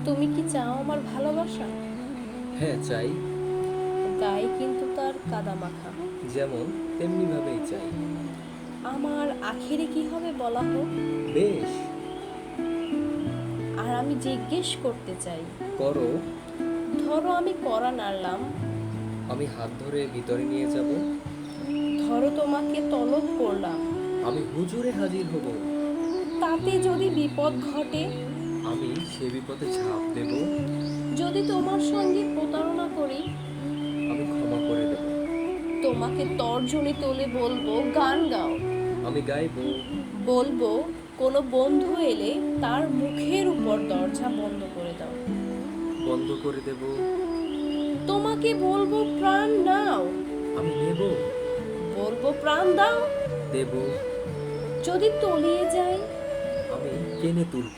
তুমি কি চাও আমার ভালোবাসা? হ্যাঁ চাই। গায়ে কিন্তু তার কাদামাখা। যেমন তেমনি ভাবেই চাই। আমার আখেরে কি হবে বলা হোক। বেশ। আর আমি জিজ্ঞেস করতে চাই, করো। ধরো আমি কড়া নাড়লাম, আমি হাত ধরে ভিতরে নিয়ে যাব। ধরো তোমাকে তলব করলাম, আমি হুজুরে হাজির হব। তাতে যদি বিপদ ঘটে, আমি সে বিপদে ঝাঁপ দেব। যদি তোমার সঙ্গে প্রতারণা করি, আমি ক্ষমা করে দেব। তোমাকে তর্জনী তোলে বলবো গান গাও, আমি গাইবো। বলবো কোনো বন্ধু এলে তার মুখের উপর দরজা বন্ধ করে দাও, বন্ধ করে দেব। তোমাকে বলবো প্রাণ নাও, আমি নেব। বলবো প্রাণ দাও, দেব। যদি তলিয়ে যায়, আমি টেনে তুলব।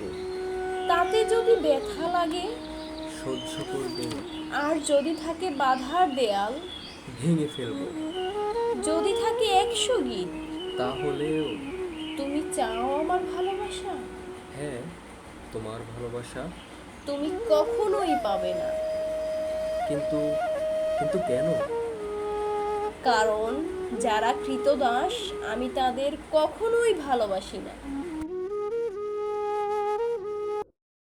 তাতে যদি ব্যথা লাগে, সহ্য করব। আর যদি থাকে বাধার দেয়াল, ভেঙে ফেলব। যদি থাকে 100 গীত, তাহলেও। তুমি চাও আমার ভালোবাসা? হ্যাঁ, তোমার ভালোবাসা। তুমি কখনোই পাবে না, কিন্তু কিন্তু কেন? কারণ যারা কৃতদাস আমি তাদের কখনোই ভালোবাসি না।